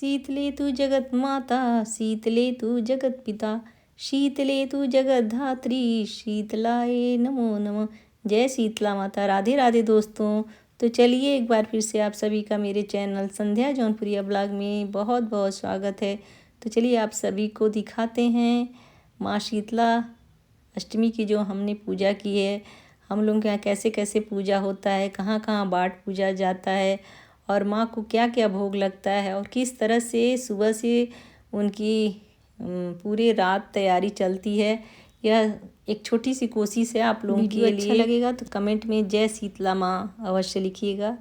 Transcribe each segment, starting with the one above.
शीतले तु जगत माता, शीतले तु जगत पिता, शीतले तु जगत धात्री, शीतलाए नमो नमः। जय शीतला माता। राधे राधे दोस्तों। तो चलिए एक बार फिर से आप सभी का मेरे चैनल संध्या जौनपुरिया ब्लॉग में बहुत बहुत स्वागत है। तो चलिए आप सभी को दिखाते हैं माँ शीतला अष्टमी की जो हमने पूजा की है, हम लोग के यहाँ कैसे कैसे पूजा होता है, कहाँ कहाँ बाट पूजा जाता है और माँ को क्या क्या भोग लगता है और किस तरह से सुबह से उनकी पूरी रात तैयारी चलती है। यह एक छोटी सी कोशिश है आप लोगों के लिए। अच्छा लगेगा तो कमेंट में जय शीतला माँ अवश्य लिखिएगा।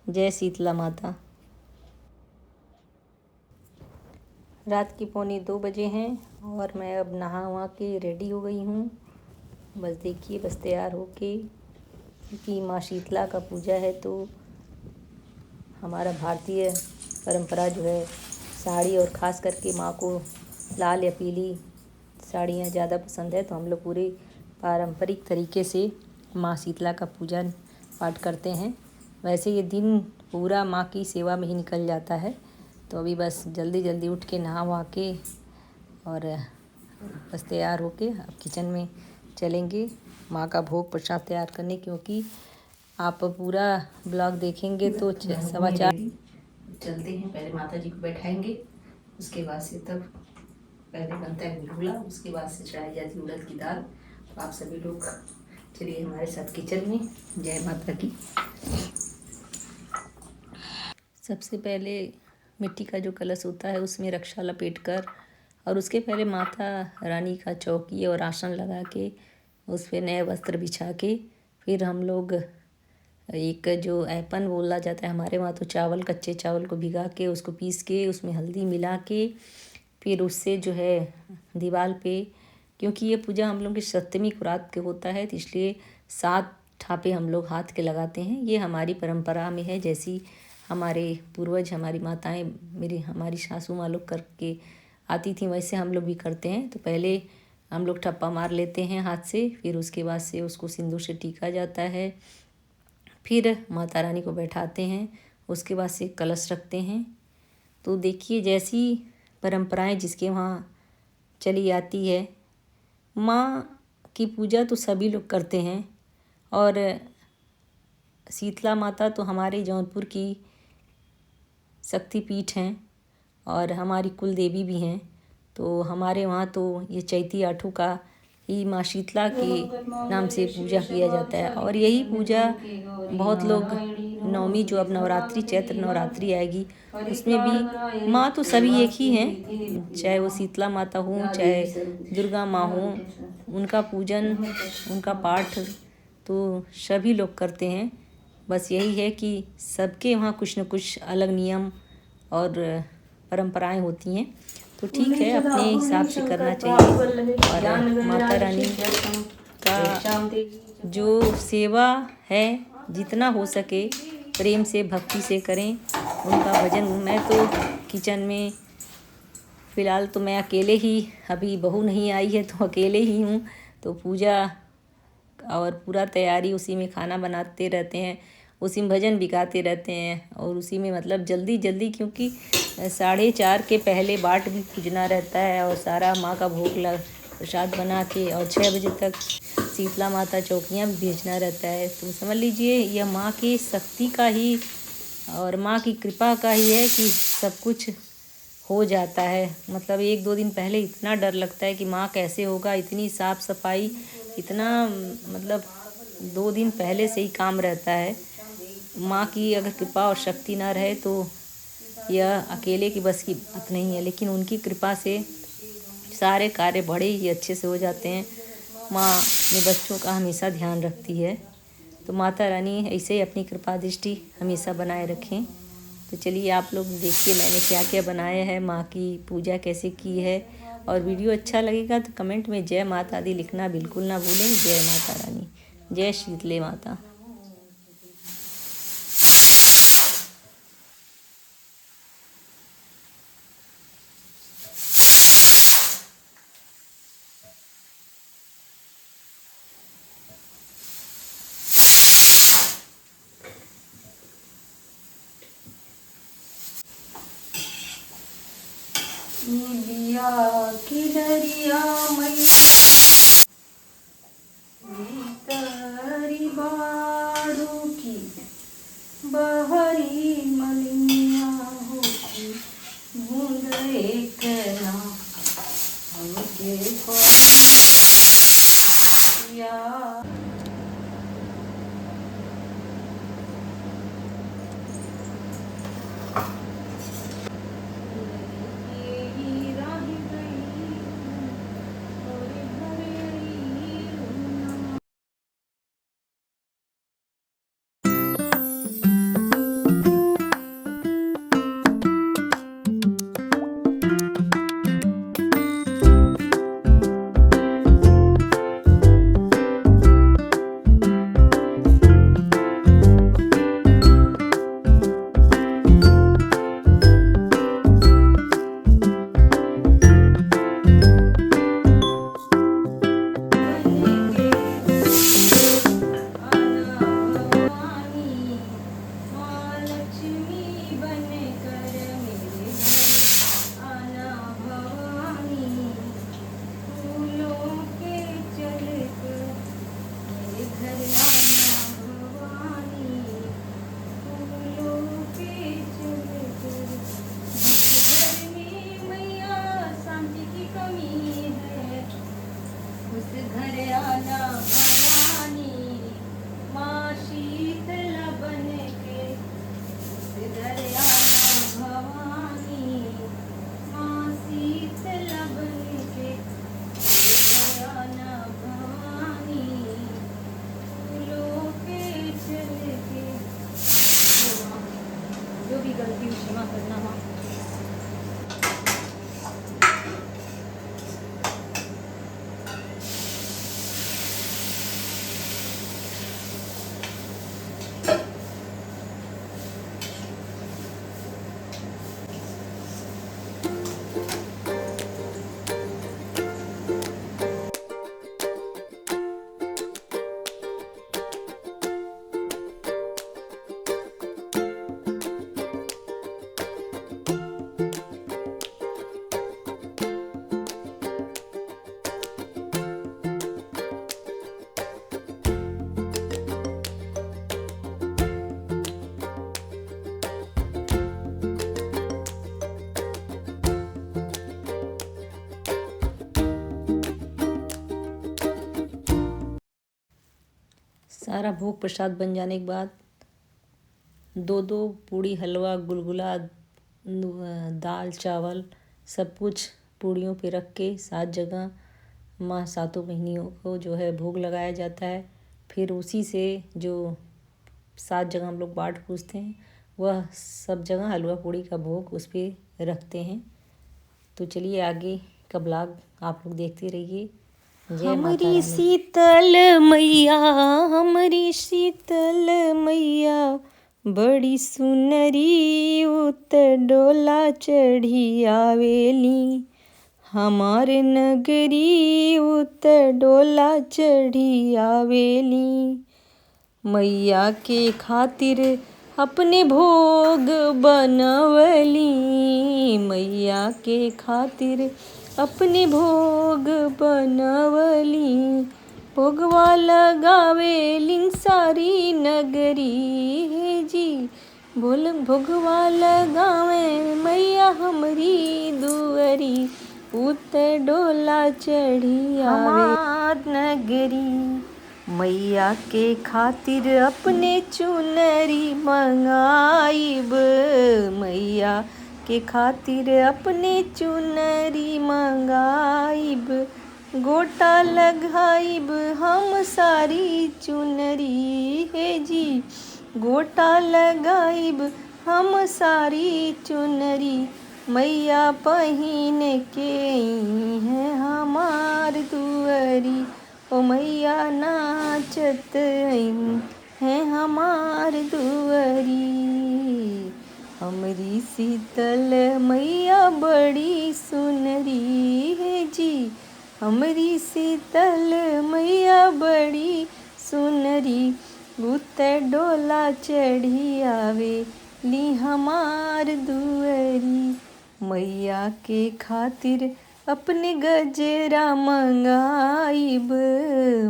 जय शीतला माता। रात की 1:45 बजे हैं और मैं अब नहा वहा के रेडी हो गई हूँ। बस देखिए, बस तैयार होके, क्योंकि माँ शीतला का पूजा है तो हमारा भारतीय परंपरा जो है साड़ी और ख़ास करके माँ को लाल या पीली साड़ियाँ ज़्यादा पसंद है, तो हम लोग पूरे पारंपरिक तरीके से माँ शीतला का पूजन पाठ करते हैं। वैसे ये दिन पूरा माँ की सेवा में ही निकल जाता है। तो अभी बस जल्दी जल्दी उठ के नहा वहा के और बस तैयार होके अब किचन में चलेंगे माँ का भोग प्रसाद तैयार करने, क्योंकि आप पूरा ब्लॉग देखेंगे तो समाचार। चलते हैं, पहले माता जी को बैठाएंगे, उसके बाद से तब पहले बनता है गुलगुला, उसके बाद से चढ़ाई जाती है उड़द की दाल। तो आप सभी लोग चलिए हमारे साथ किचन में। जय माता की। सबसे पहले मिट्टी का जो कलश होता है उसमें रक्षा लपेटकर और उसके पहले माता रानी का चौकी और आसन लगा के उस पर नए वस्त्र बिछा के फिर हम लोग एक जो ऐपन बोला जाता है हमारे वहाँ, तो चावल, कच्चे चावल को भिगा के उसको पीस के उसमें हल्दी मिला के फिर उससे जो है दीवार पे, क्योंकि ये पूजा हम लोग की सप्तमी को रात के होता है तो इसलिए 7 थापे हम लोग हाथ के लगाते हैं। ये हमारी परंपरा में है, जैसी हमारे पूर्वज, हमारी माताएं, हमारी सासू माँ लोग करके आती थी वैसे हम लोग भी करते हैं। तो पहले हम लोग ठप्पा मार लेते हैं हाथ से, फिर उसके बाद से उसको सिंदूर से टीका जाता है, फिर माता रानी को बैठाते हैं, उसके बाद से कलश रखते हैं। तो देखिए जैसी परंपराएं जिसके वहाँ चली आती है, माँ की पूजा तो सभी लोग करते हैं और शीतला माता तो हमारे जौनपुर की शक्तिपीठ हैं और हमारी कुल देवी भी हैं। तो हमारे वहाँ तो ये चैती आठों का ही माँ शीतला के नाम से पूजा किया जाता है और यही पूजा बहुत लोग नवमी, जो अब नवरात्रि चैत्र नवरात्रि आएगी उसमें भी माँ तो सभी एक ही हैं, चाहे वो शीतला माता हों चाहे दुर्गा माँ हों, उनका पूजन उनका पाठ तो सभी लोग करते हैं। बस यही है कि सबके वहाँ कुछ न कुछ अलग नियम और परंपराएं होती हैं, तो ठीक है अपने हिसाब से करना चाहिए। और माता रानी का जो सेवा है जितना हो सके प्रेम से भक्ति से करें उनका भजन। मैं तो किचन में फ़िलहाल तो मैं अकेले ही, अभी बहू नहीं आई है तो अकेले ही हूँ, तो पूजा और पूरा तैयारी उसी में, खाना बनाते रहते हैं उसी में, भजन भी गाते रहते हैं और उसी में मतलब जल्दी जल्दी, क्योंकि 4:30 के पहले बाट भी पूजना रहता है और सारा माँ का भोग प्रसाद बना के और 6 बजे तक शीतला माता चौकियाँ भी भेजना रहता है। तो समझ लीजिए यह माँ की शक्ति का ही और माँ की कृपा का ही है कि सब कुछ हो जाता है। मतलब 1-2 दिन पहले इतना डर लगता है कि माँ कैसे होगा, इतनी साफ़ सफाई, इतना मतलब 2 दिन पहले से ही काम रहता है। माँ की अगर कृपा और शक्ति ना रहे तो यह अकेले की बस की बात नहीं है, लेकिन उनकी कृपा से सारे कार्य बड़े ही अच्छे से हो जाते हैं। माँ अपने बच्चों का हमेशा ध्यान रखती है, तो माता रानी ऐसे ही अपनी कृपा दृष्टि हमेशा बनाए रखें। तो चलिए आप लोग देखिए मैंने क्या क्या बनाया है, माँ की पूजा कैसे की है। और वीडियो अच्छा लगेगा तो कमेंट में जय माता दी लिखना बिल्कुल ना भूलें। जय माता रानी, जय शीतले माता। निबिया की दरिया मैया भीतरी बाड़ू की बहरी मलिया होती बूंद एक ना हमके या जो भी गलती क्षमा करना माँ। सारा भोग प्रसाद बन जाने के बाद दो दो पूड़ी हलवा गुलगुला दाल चावल सब कुछ पूड़ियों पे रख के 7 जगह माँ सातों बहनियों को जो है भोग लगाया जाता है। फिर उसी से जो 7 जगह हम लोग बाट पूजते हैं वह सब जगह हलवा पूड़ी का भोग उस पर रखते हैं। तो चलिए आगे का ब्लॉग आप लोग देखते रहिए। हमारी शीतल मैया, हमारी शीतल मैया बड़ी सुनरी उत डोला चढ़ी आवेली, हमारे नगरी उत डोला चढ़ी आवेली। मैया के खातिर अपने भोग बनवली, मैया के खातिर अपने भोग बनवली। भोगवा लगावेलिन सारी नगरी है जी, बोल भोगवा लगावे मैया हमरी दुअरी उत डोला चढ़ी आवे नगरी। मैया के खातिर अपने चुनरी मंगाइब, मैया के खातिर अपने चुनरी मंगाइब। गोटा लगाइब हम सारी चुनरी है जी, गोटा लगाइब हम सारी चुनरी। मैया पहिन के है हमार दुअरी, ओ मैया नाचत है हमार दुअरी। हमरी शीतल मैया बड़ी सुनरी है जी, हमरी शीतल मैया बड़ी सुनरी उत डोला चढ़ी आवे ली हमार दुअरी। मैया के खातिर अपने गजरा मंगाइब,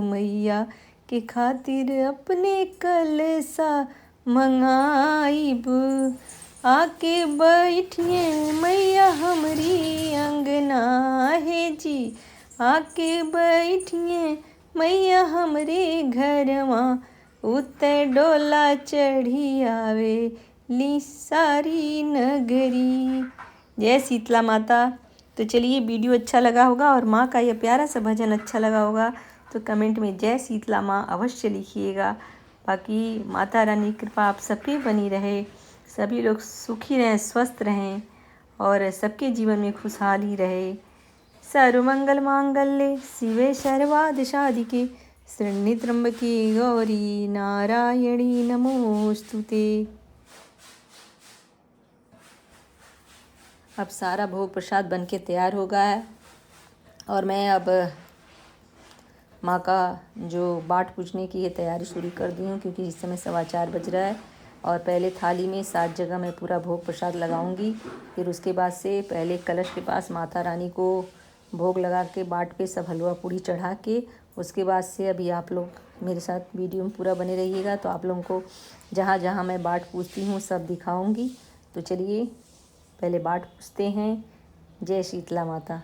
मैया के खातिर अपने कलसा मंगाइब। आके बैठिए मैया हमरी अंगना है जी, आके बैठिए मैया हमरे घरवा, उतर डोला चढ़ी आवे ली सारी नगरी। जय शीतला माता। तो चलिए, वीडियो अच्छा लगा होगा और माँ का यह प्यारा सा भजन अच्छा लगा होगा तो कमेंट में जय शीतला माँ अवश्य लिखिएगा। बाकी माता रानी की कृपा आप सब पे बनी रहे, सभी लोग सुखी रहें, स्वस्थ रहें और सबके जीवन में खुशहाली रहे। सर्वमंगल मांगल्ये शिवे सर्वार्थ साधिके, शरण्ये त्र्यंबके गौरी नारायणी नमोस्तुते। अब सारा भोग प्रसाद बनके तैयार हो गया है और मैं अब माँ का जो बाट पूजने की है तैयारी शुरू कर दी हूँ, क्योंकि इस समय 4:15 बज रहा है। और पहले थाली में 7 जगह मैं पूरा भोग प्रसाद लगाऊंगी। फिर उसके बाद से पहले कलश के पास माता रानी को भोग लगा के बाट पे सब हलवा पूड़ी चढ़ा के, उसके बाद से अभी आप लोग मेरे साथ वीडियो में पूरा बने रहिएगा तो आप लोगों को जहाँ जहाँ मैं बाट पूजती हूँ सब दिखाऊंगी। तो चलिए पहले बाट पूजते हैं। जय शीतला माता।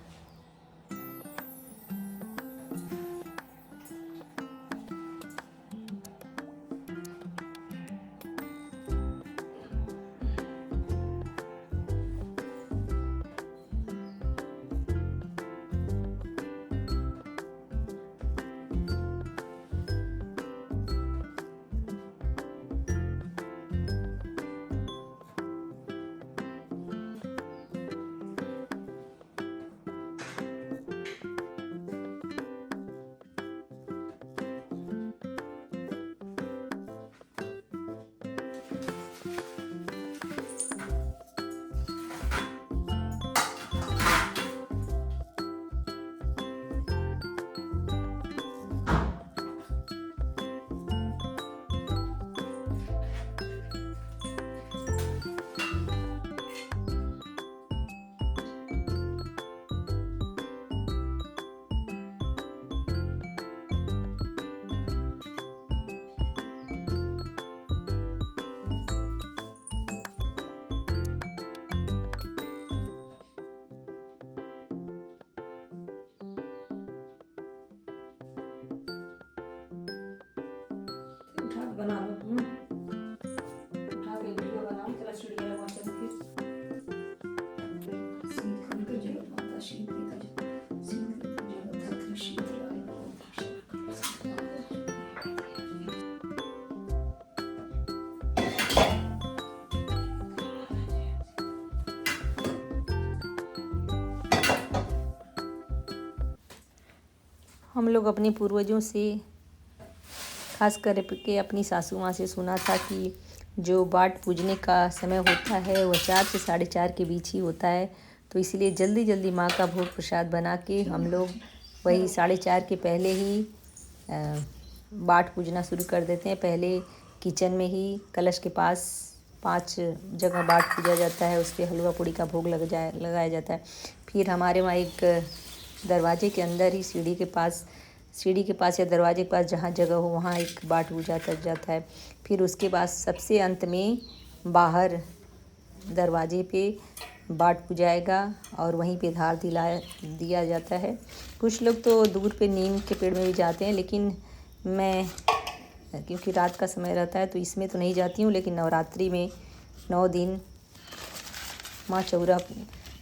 बना लो तुम, उठा के वीडियो बनाओ। चला सीढ़ियाँ लगा चल फिर शीतल के जय माता, शीतल का जय, शीतल का जय माता, शीतल हम लोग अपने पूर्वजों से खास करके अपनी सासू माँ से सुना था कि जो बाट पूजने का समय होता है वह 4 से 4:30 के बीच ही होता है। तो इसलिए जल्दी जल्दी माँ का भोग प्रसाद बना के हम लोग वही 4:30 के पहले ही बाट पूजना शुरू कर देते हैं। पहले किचन में ही कलश के पास 5 जगह बाट पूजा जाता है, उस पर हलवा पूड़ी का भोग लगाया जाता है। फिर हमारे वहाँ एक दरवाजे के अंदर ही सीढ़ी के पास या दरवाजे के पास जहाँ जगह हो वहाँ एक बाट पूजा तक जाता है। फिर उसके बाद सबसे अंत में बाहर दरवाजे पे बाट पूजाएगा और वहीं पे धार दिया जाता है। कुछ लोग तो दूर पे नीम के पेड़ में भी जाते हैं, लेकिन मैं क्योंकि रात का समय रहता है तो इसमें तो नहीं जाती हूँ। लेकिन नवरात्रि में 9 दिन माँ चौरा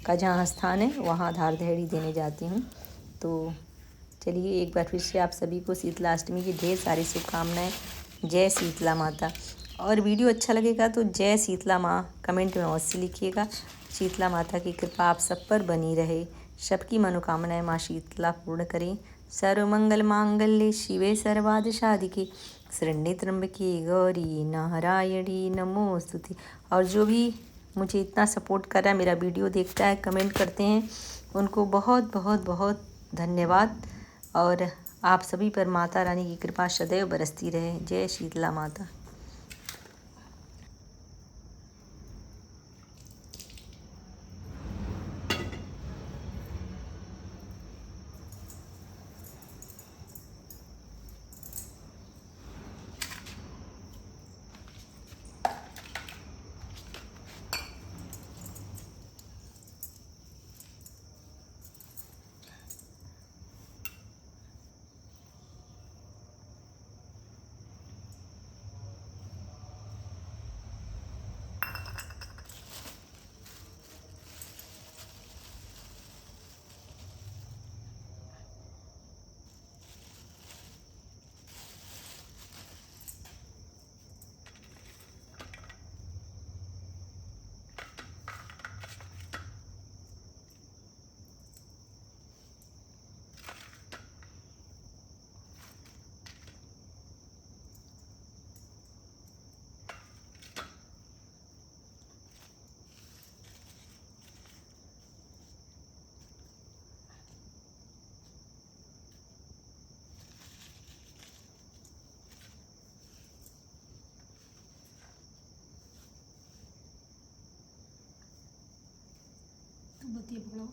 का जहाँ स्थान है वहाँ धार धेड़ी देने जाती हूँ। तो चलिए एक बार फिर से आप सभी को शीतलाष्टमी की ढेर सारी शुभकामनाएं। जय शीतला माता। और वीडियो अच्छा लगेगा तो जय शीतला माँ कमेंट में अवश्य लिखिएगा। शीतला माता की कृपा आप सब पर बनी रहे, सबकी मनोकामनाएं माँ शीतला पूर्ण करें। सर्वमंगल मांगल्ये शिवे सर्वार्थ साधिके, शरण्ये त्र्यंबके गौरी नारायणी नमोस्तुते। और जो भी मुझे इतना सपोर्ट कर रहा है, मेरा वीडियो देखता है, कमेंट करते हैं, उनको बहुत बहुत बहुत धन्यवाद। और आप सभी पर माता रानी की कृपा सदैव बरसती रहे। जय शीतला माता। तू बत्ती पकड़ो।